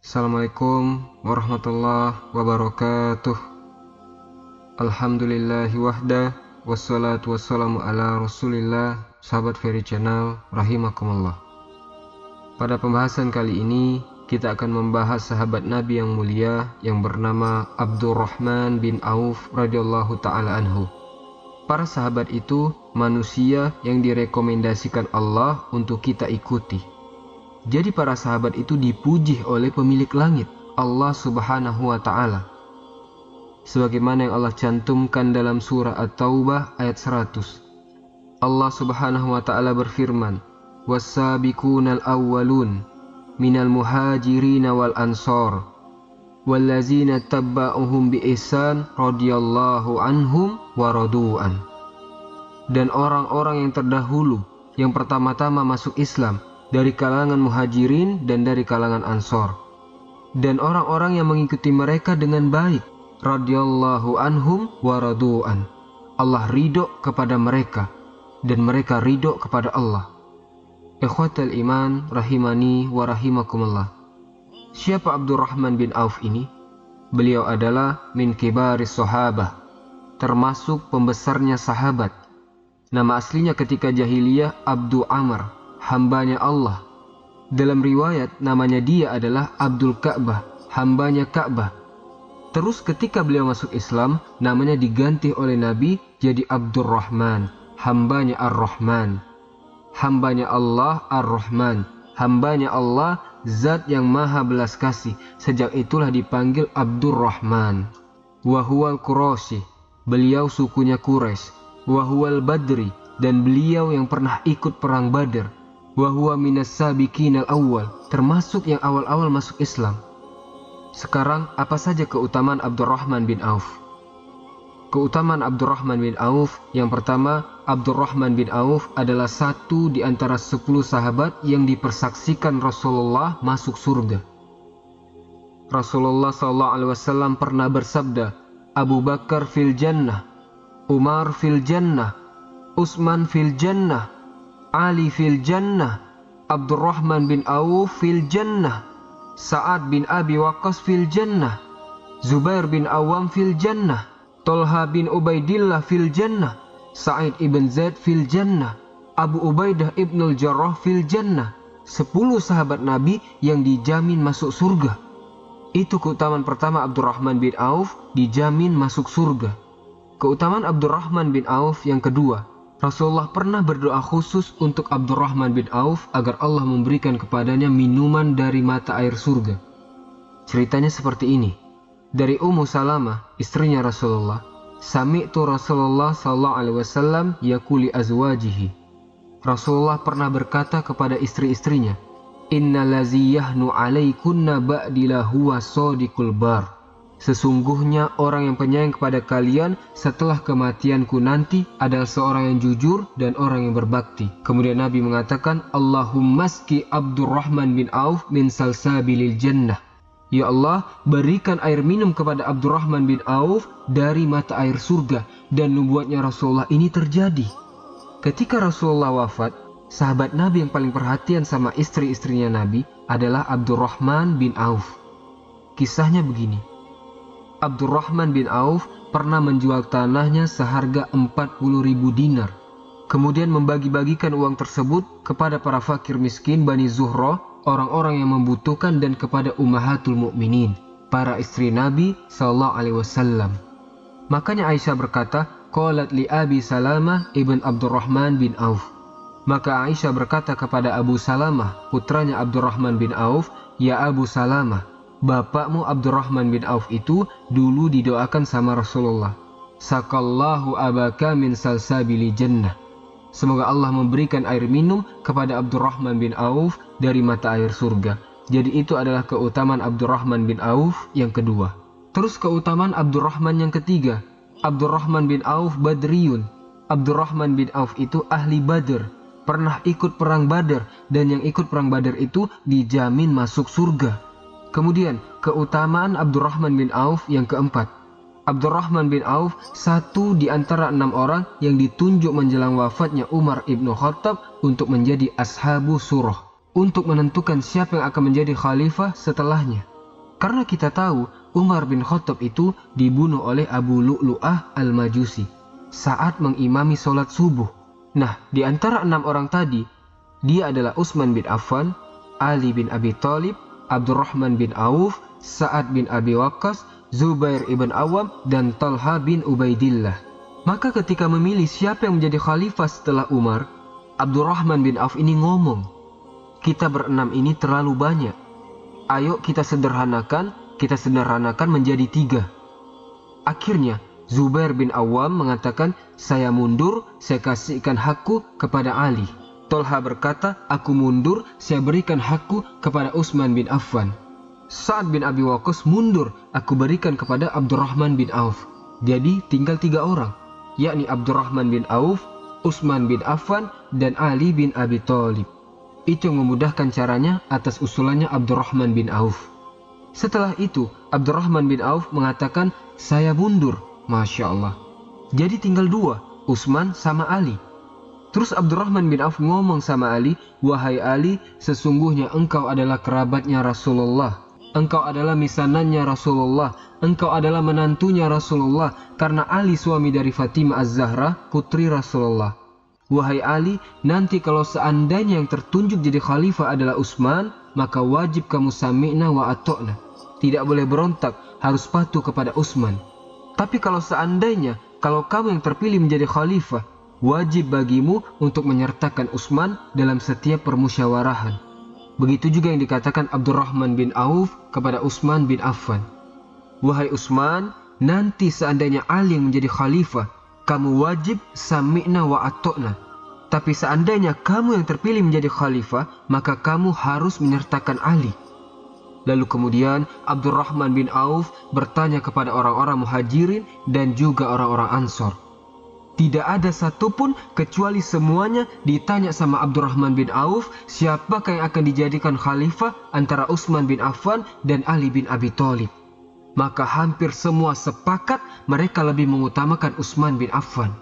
Assalamualaikum warahmatullahi wabarakatuh. Alhamdulillahi wahda, wassalatu wassalamu ala rasulillah. Sahabat Ferry Channel, rahimakumullah. Pada pembahasan kali ini, kita akan membahas sahabat Nabi yang mulia yang bernama Abdurrahman bin Auf radhiyallahu ta'ala anhu. Para sahabat itu manusia yang direkomendasikan Allah untuk kita ikuti. Jadi para sahabat itu dipuji oleh pemilik langit, Allah subhanahu wa ta'ala. Sebagaimana yang Allah cantumkan dalam surah At-Taubah ayat 100. Allah subhanahu wa ta'ala berfirman, "Was-sabiqunal awwalun minal muhajirin wal ansor wallazina tabba'uhum bi ihsan radhiyallahu anhum wa radu'an." Dan orang-orang yang terdahulu, yang pertama-tama masuk Islam, dari kalangan muhajirin dan dari kalangan ansor, dan orang-orang yang mengikuti mereka dengan baik, radhiyallahu anhum wa radu'an. Allah ridho kepada mereka dan mereka ridho kepada Allah. Ikhwatal iman rahimani wa rahimakumullah. Siapa Abdurrahman bin Auf ini? Beliau adalah min kibaris sahabah, termasuk pembesarnya sahabat. Nama aslinya ketika jahiliyah Abdu Amr, hambanya Allah. Dalam riwayat namanya dia adalah Abdul Ka'bah, hambanya Ka'bah. Terus ketika beliau masuk Islam, namanya diganti oleh Nabi jadi Abdurrahman, hambanya Ar-Rahman. Hambanya Allah Ar-Rahman, hambanya Allah Zat yang maha belas kasih. Sejak itulah dipanggil Abdurrahman. Wahuwal Quraisy, beliau sukunya Quraisy. Wahuwal Badri, dan beliau yang pernah ikut perang Badar. Wahuwa minas sabiqinal awwal, termasuk yang awal-awal masuk Islam. Sekarang apa saja keutamaan Abdurrahman bin Auf? Keutamaan Abdurrahman bin Auf, yang pertama, Abdurrahman bin Auf adalah satu di antara 10 sahabat yang dipersaksikan Rasulullah masuk surga. Rasulullah SAW pernah bersabda, Abu Bakar fil jannah, Umar fil jannah, Utsman fil jannah, Ali fil jannah, Abdurrahman bin Auf fil jannah, Sa'ad bin Abi Waqqas fil jannah, Zubair bin Awam fil jannah, Tolha bin Ubaidillah fil jannah, Sa'id ibn Zaid fil jannah, Abu Ubaidah ibnul Jarrah fil jannah. 10 sahabat Nabi yang dijamin masuk surga. Itu keutamaan pertama Abdurrahman bin Auf, dijamin masuk surga. Keutamaan Abdurrahman bin Auf yang kedua, Rasulullah pernah berdoa khusus untuk Abdurrahman bin Auf agar Allah memberikan kepadanya minuman dari mata air surga. Ceritanya seperti ini. Dari Ummu Salamah, istrinya Rasulullah, sami'tu Rasulullah sallallahu alaihi wasallam yaquli azwajihi. Rasulullah pernah berkata kepada istri-istrinya, "Innalazi yahnu 'alaikunna ba'dila huwa shadiqul bar." Sesungguhnya orang yang penyayang kepada kalian setelah kematianku nanti adalah seorang yang jujur dan orang yang berbakti. Kemudian Nabi mengatakan, Allahumma ski Abdurrahman bin Auf min salsabilil jannah. Ya Allah, berikan air minum kepada Abdurrahman bin Auf dari mata air surga. Dan nubuatnya Rasulullah ini terjadi. Ketika Rasulullah wafat, sahabat Nabi yang paling perhatian sama istri-istrinya Nabi adalah Abdurrahman bin Auf. Kisahnya begini. Abdurrahman bin Auf pernah menjual tanahnya seharga 40.000 dinar. Kemudian membagi-bagikan uang tersebut kepada para fakir miskin Bani Zuhra, orang-orang yang membutuhkan, dan kepada ummahatul mukminin, para istri Nabi sallallahu alaihi wasallam. Makanya Aisyah berkata, qalat li Abi Salamah ibn Abdurrahman bin Auf. Maka Aisyah berkata kepada Abu Salamah, putranya Abdurrahman bin Auf, "Ya Abu Salamah, bapakmu Abdurrahman bin Auf itu dulu didoakan sama Rasulullah. Sakallahu abaka min salsabili jannah. Semoga Allah memberikan air minum kepada Abdurrahman bin Auf dari mata air surga." Jadi itu adalah keutamaan Abdurrahman bin Auf yang kedua. Terus keutamaan Abdurrahman yang ketiga. Abdurrahman bin Auf Badriyun. Abdurrahman bin Auf itu ahli Badr, pernah ikut perang Badar, dan yang ikut perang Badar itu dijamin masuk surga. Kemudian keutamaan Abdurrahman bin Auf yang keempat. Abdurrahman bin Auf satu di antara 6 orang yang ditunjuk menjelang wafatnya Umar ibn Khattab untuk menjadi ashabu surah, untuk menentukan siapa yang akan menjadi khalifah setelahnya. Karena kita tahu Umar bin Khattab itu dibunuh oleh Abu Lu'lu'ah al-Majusi saat mengimami sholat subuh. Nah, di antara 6 orang tadi, dia adalah Utsman bin Affan, Ali bin Abi Thalib, Abdurrahman bin Auf, Sa'ad bin Abi Waqqas, Zubair ibn Awam, dan Talha bin Ubaidillah. Maka ketika memilih siapa yang menjadi khalifah setelah Umar, Abdurrahman bin Auf ini ngomong, kita berenam ini terlalu banyak. Ayo kita sederhanakan menjadi 3. Akhirnya Zubair bin Awam mengatakan, saya mundur, saya kasihkan hakku kepada Ali. Talha berkata, aku mundur, saya berikan hakku kepada Utsman bin Affan. Sa'ad bin Abi Waqqas mundur, aku berikan kepada Abdurrahman bin Auf. Jadi tinggal 3 orang, yakni Abdurrahman bin Auf, Utsman bin Affan, dan Ali bin Abi Thalib. Itu yang memudahkan caranya atas usulannya Abdurrahman bin Auf. Setelah itu, Abdurrahman bin Auf mengatakan, saya mundur. Masya Allah. Jadi tinggal 2, Utsman sama Ali. Terus Abdurrahman bin Auf ngomong sama Ali, wahai Ali, sesungguhnya engkau adalah kerabatnya Rasulullah. Engkau adalah misanannya Rasulullah. Engkau adalah menantunya Rasulullah. Karena Ali suami dari Fatimah Az-Zahra, putri Rasulullah. Wahai Ali, nanti kalau seandainya yang tertunjuk jadi khalifah adalah Utsman, maka wajib kamu sami'na wa ato'na. Tidak boleh berontak, harus patuh kepada Utsman. Tapi kalau seandainya, kalau kamu yang terpilih menjadi khalifah, wajib bagimu untuk menyertakan Utsman dalam setiap permusyawarahan. Begitu juga yang dikatakan Abdurrahman bin Auf kepada Utsman bin Affan. Wahai Utsman, nanti seandainya Ali yang menjadi khalifah, kamu wajib sami'na wa ato'na. Tapi seandainya kamu yang terpilih menjadi khalifah, maka kamu harus menyertakan Ali. Lalu kemudian Abdurrahman bin Auf bertanya kepada orang-orang Muhajirin dan juga orang-orang Ansor. Tidak ada satupun kecuali semuanya ditanya sama Abdurrahman bin Auf, siapakah yang akan dijadikan khalifah antara Utsman bin Affan dan Ali bin Abi Thalib. Maka hampir semua sepakat mereka lebih mengutamakan Utsman bin Affan.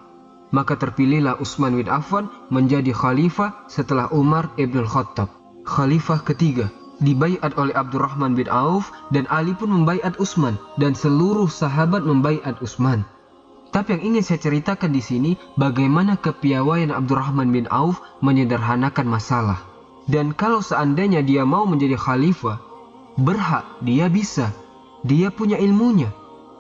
Maka terpilihlah Utsman bin Affan menjadi khalifah setelah Umar ibn Khattab. Khalifah ketiga dibaiat oleh Abdurrahman bin Auf, dan Ali pun membaiat Utsman, dan seluruh sahabat membaiat Utsman. Tapi yang ingin saya ceritakan di sini, bagaimana kepiawaian Abdurrahman bin Auf menyederhanakan masalah. Dan kalau seandainya dia mau menjadi khalifah, berhak, dia bisa. Dia punya ilmunya,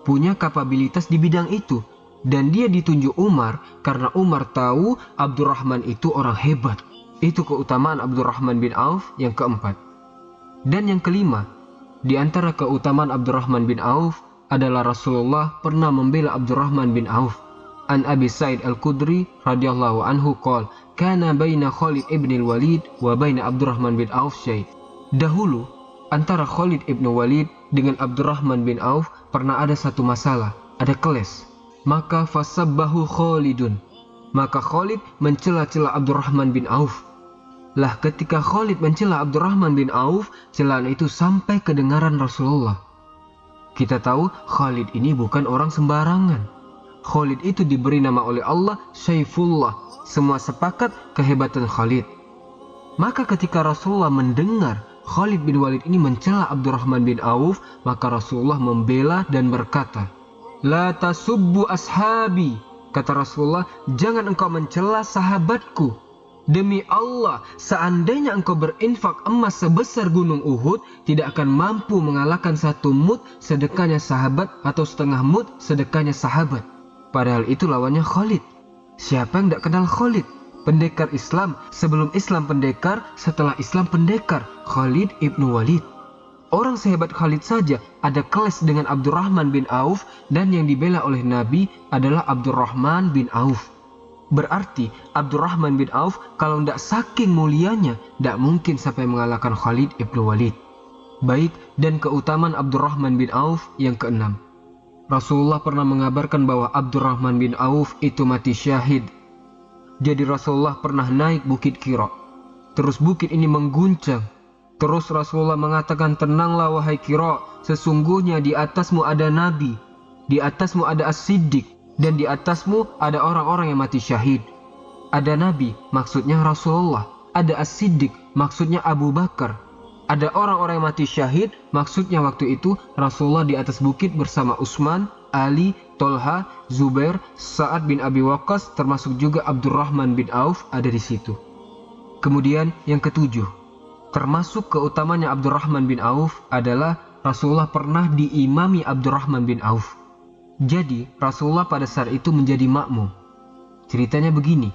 punya kapabilitas di bidang itu. Dan dia ditunjuk Umar karena Umar tahu Abdurrahman itu orang hebat. Itu keutamaan Abdurrahman bin Auf yang keempat. Dan yang kelima, di antara keutamaan Abdurrahman bin Auf adalah Rasulullah pernah membela Abdurrahman bin Auf. An Abi Sa'id Al-Khudri radhiyallahu anhu qala, kana baina Khalid ibn al-Walid wa baina Abdurrahman bin Auf syai'. Dahulu antara Khalid ibn Walid dengan Abdurrahman bin Auf pernah ada satu masalah, ada keles. Maka fasabbahu Khalidun. Maka Khalid mencela-cela Abdurrahman bin Auf. Lah ketika Khalid mencela Abdurrahman bin Auf, celaan itu sampai kedengaran Rasulullah. Kita tahu Khalid ini bukan orang sembarangan. Khalid itu diberi nama oleh Allah Saifullah. Semua sepakat kehebatan Khalid. Maka ketika Rasulullah mendengar Khalid bin Walid ini mencela Abdurrahman bin Auf, maka Rasulullah membela dan berkata, La tasubbu ashabi. Kata Rasulullah, jangan engkau mencela sahabatku. Demi Allah, seandainya engkau berinfak emas sebesar gunung Uhud, tidak akan mampu mengalahkan 1 mud sedekahnya sahabat atau setengah mud sedekahnya sahabat. Padahal itu lawannya Khalid. Siapa yang tidak kenal Khalid? Pendekar Islam, sebelum Islam pendekar, setelah Islam pendekar, Khalid ibn Walid. Orang sehebat Khalid saja ada keles dengan Abdurrahman bin Auf, dan yang dibela oleh Nabi adalah Abdurrahman bin Auf. Berarti Abdurrahman bin Auf kalau tidak saking mulianya, tidak mungkin sampai mengalahkan Khalid ibn Walid. Baik, dan keutamaan Abdurrahman bin Auf yang keenam. Rasulullah pernah mengabarkan bahwa Abdurrahman bin Auf itu mati syahid. Jadi Rasulullah pernah naik bukit Qira. Terus bukit ini mengguncang. Terus Rasulullah mengatakan, tenanglah wahai Qira, sesungguhnya di atasmu ada Nabi, di atasmu ada As-Siddiq, dan di atasmu ada orang-orang yang mati syahid. Ada Nabi, maksudnya Rasulullah. Ada As-Siddiq, maksudnya Abu Bakar. Ada orang-orang yang mati syahid, maksudnya waktu itu Rasulullah di atas bukit bersama Utsman, Ali, Tolha, Zubair, Sa'ad bin Abi Waqqas, termasuk juga Abdurrahman bin Auf ada di situ. Kemudian yang ketujuh, termasuk keutamanya Abdurrahman bin Auf adalah Rasulullah pernah diimami Abdurrahman bin Auf. Jadi Rasulullah pada saat itu menjadi makmum. Ceritanya begini,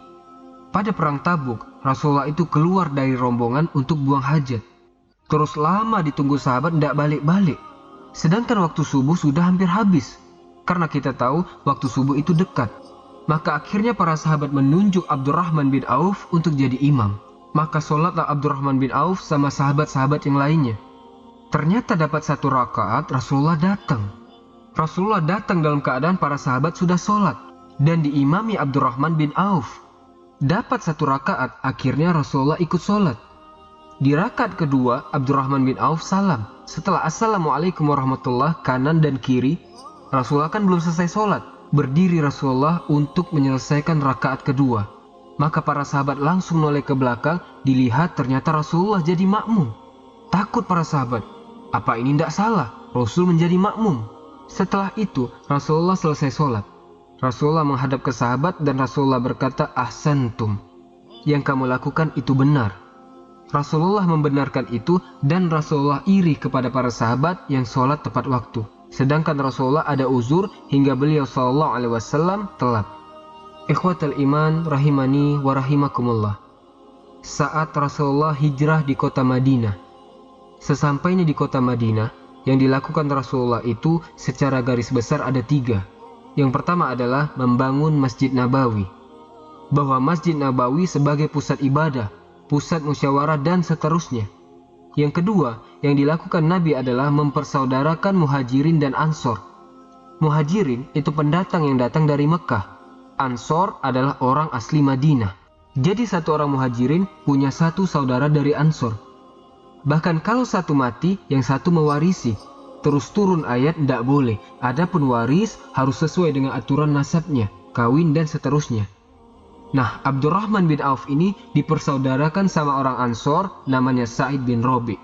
pada perang Tabuk, Rasulullah itu keluar dari rombongan untuk buang hajat. Terus lama ditunggu sahabat tidak balik-balik. Sedangkan waktu subuh sudah hampir habis. Karena kita tahu waktu subuh itu dekat. Maka akhirnya para sahabat menunjuk Abdurrahman bin Auf untuk jadi imam. Maka sholatlah Abdurrahman bin Auf sama sahabat-sahabat yang lainnya. Ternyata dapat 1 rakaat Rasulullah datang. Rasulullah datang dalam keadaan para sahabat sudah sholat. Dan diimami Abdurrahman bin Auf. Dapat 1 rakaat, akhirnya Rasulullah ikut sholat. Di rakaat kedua, Abdurrahman bin Auf salam. Setelah Assalamualaikum warahmatullah kanan dan kiri, Rasulullah kan belum selesai sholat. Berdiri Rasulullah untuk menyelesaikan rakaat kedua. Maka para sahabat langsung noleh ke belakang, dilihat ternyata Rasulullah jadi makmum. Takut para sahabat. Apa ini tidak salah? Rasul menjadi makmum. Setelah itu, Rasulullah selesai sholat. Rasulullah menghadap ke sahabat dan Rasulullah berkata, ahsantum. Yang kamu lakukan itu benar. Rasulullah membenarkan itu dan Rasulullah iri kepada para sahabat yang sholat tepat waktu. Sedangkan Rasulullah ada uzur hingga beliau SAW telat. Ikhwatal iman rahimani wa rahimakumullah. Saat Rasulullah hijrah di kota Madinah. Sesampainya di kota Madinah, yang dilakukan Rasulullah itu secara garis besar ada 3. Yang pertama adalah membangun Masjid Nabawi. Bahwa Masjid Nabawi sebagai pusat ibadah, pusat musyawarah dan seterusnya. Yang kedua, yang dilakukan Nabi adalah mempersaudarakan Muhajirin dan Ansor. Muhajirin itu pendatang yang datang dari Mekah. Ansor adalah orang asli Madinah. Jadi satu orang Muhajirin punya 1 saudara dari Ansor. Bahkan kalau satu mati, yang satu mewarisi. Terus turun ayat tidak boleh. Adapun waris harus sesuai dengan aturan nasabnya, kawin dan seterusnya. Nah, Abdurrahman bin Auf ini dipersaudarakan sama orang Ansor namanya Sa'id bin Robi.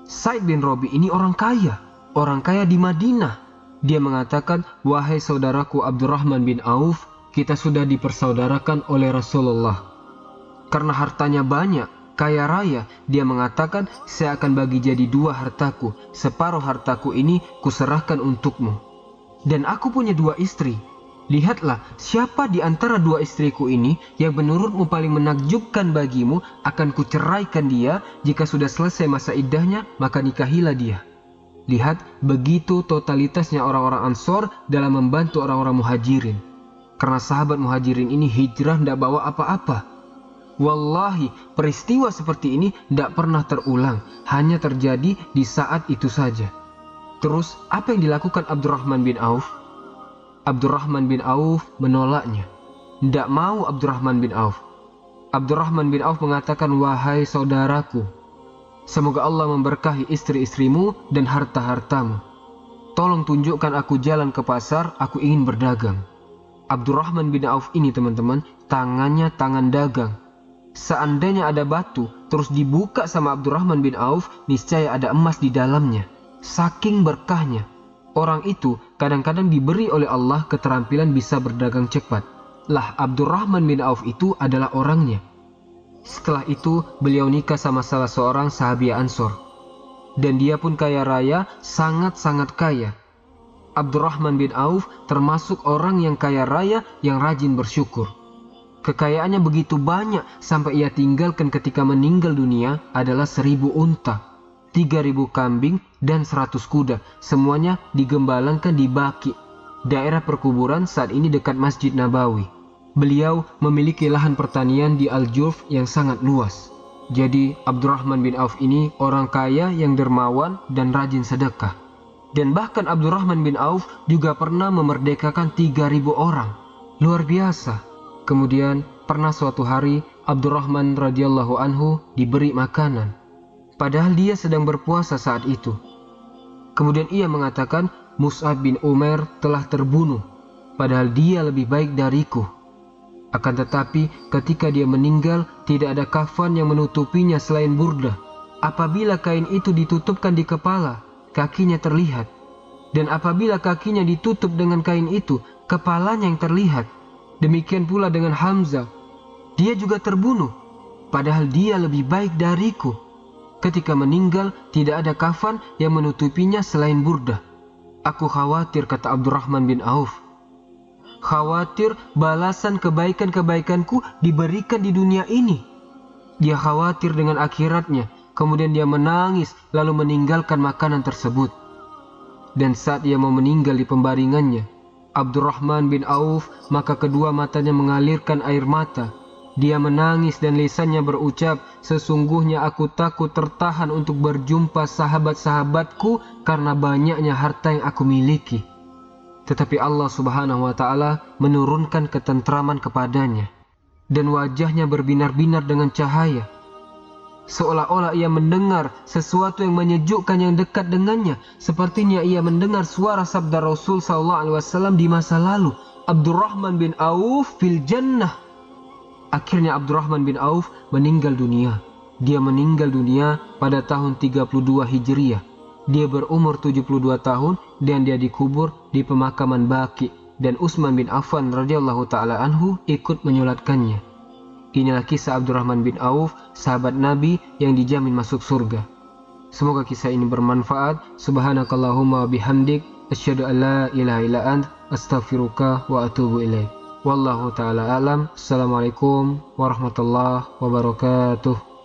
Sa'id bin Robi ini orang kaya di Madinah. Dia mengatakan, wahai saudaraku Abdurrahman bin Auf, kita sudah dipersaudarakan oleh Rasulullah. Karena hartanya banyak, kaya raya, dia mengatakan, saya akan bagi jadi 2 hartaku. Separuh hartaku ini kuserahkan untukmu. Dan aku punya 2 istri. Lihatlah, siapa di antara 2 istriku ini yang menurutmu paling menakjubkan bagimu, akan kuceraikan dia. Jika sudah selesai masa iddahnya, maka nikahilah dia. Lihat, begitu totalitasnya orang-orang Ansor dalam membantu orang-orang Muhajirin. Karena sahabat Muhajirin ini hijrah tidak bawa apa-apa. Wallahi, peristiwa seperti ini tidak pernah terulang, hanya terjadi di saat itu saja. Terus, apa yang dilakukan Abdurrahman bin Auf? Abdurrahman bin Auf menolaknya. Tidak mau Abdurrahman bin Auf. Abdurrahman bin Auf mengatakan, wahai saudaraku, semoga Allah memberkahi istri-istrimu dan harta-hartamu. Tolong tunjukkan aku jalan ke pasar, aku ingin berdagang. Abdurrahman bin Auf ini teman-teman, tangannya tangan dagang. Seandainya ada batu, terus dibuka sama Abdurrahman bin Auf, niscaya ada emas di dalamnya. Saking berkahnya. Orang itu kadang-kadang diberi oleh Allah keterampilan bisa berdagang cepat. Lah, Abdurrahman bin Auf itu adalah orangnya. Setelah itu, beliau nikah sama salah seorang sahabiah Ansor. Dan dia pun kaya raya, sangat-sangat kaya. Abdurrahman bin Auf termasuk orang yang kaya raya yang rajin bersyukur. Kekayaannya begitu banyak sampai ia tinggalkan ketika meninggal dunia adalah 1000 unta. 3.000 kambing dan 100 kuda, semuanya digembalangkan di Baqi, daerah perkuburan saat ini dekat Masjid Nabawi. Beliau memiliki lahan pertanian di Al-Jurf yang sangat luas. Jadi Abdurrahman bin Auf ini orang kaya yang dermawan dan rajin sedekah. Dan bahkan Abdurrahman bin Auf juga pernah memerdekakan 3.000 orang. Luar biasa. Kemudian pernah suatu hari Abdurrahman radhiyallahu anhu diberi makanan. Padahal dia sedang berpuasa saat itu. Kemudian ia mengatakan, Mus'ab bin Umair telah terbunuh, padahal dia lebih baik dariku. Akan tetapi ketika dia meninggal, tidak ada kafan yang menutupinya selain burdah. Apabila kain itu ditutupkan di kepala, kakinya terlihat. Dan apabila kakinya ditutup dengan kain itu, kepalanya yang terlihat. Demikian pula dengan Hamzah. Dia juga terbunuh, padahal dia lebih baik dariku. Ketika meninggal, tidak ada kafan yang menutupinya selain burdah. Aku khawatir, kata Abdurrahman bin Auf. Khawatir balasan kebaikan-kebaikanku diberikan di dunia ini. Dia khawatir dengan akhiratnya. Kemudian dia menangis lalu meninggalkan makanan tersebut. Dan saat ia mau meninggal di pembaringannya, Abdurrahman bin Auf, maka kedua matanya mengalirkan air mata. Dia menangis dan lisannya berucap, sesungguhnya aku takut tertahan untuk berjumpa sahabat-sahabatku karena banyaknya harta yang aku miliki. Tetapi Allah Subhanahu wa Ta'ala menurunkan ketentraman kepadanya, dan wajahnya berbinar-binar dengan cahaya. Seolah-olah ia mendengar sesuatu yang menyejukkan yang dekat dengannya. Sepertinya ia mendengar suara sabda Rasul SAW di masa lalu. Abdurrahman bin Auf fil jannah. Akhirnya Abdurrahman bin Auf meninggal dunia. Dia meninggal dunia pada tahun 32 Hijriah. Dia berumur 72 tahun dan dia dikubur di pemakaman Baqi. Dan Utsman bin Affan radhiyallahu ta'ala anhu ikut menyolatkannya. Inilah kisah Abdurrahman bin Auf, sahabat Nabi yang dijamin masuk surga. Semoga kisah ini bermanfaat. Subhanakallahumma bihamdik, asyhadu an la ilaha illa ant, astaghfiruka wa atubu ilaik. Wallahu ta'ala alam. Assalamualaikum warahmatullahi wabarakatuh.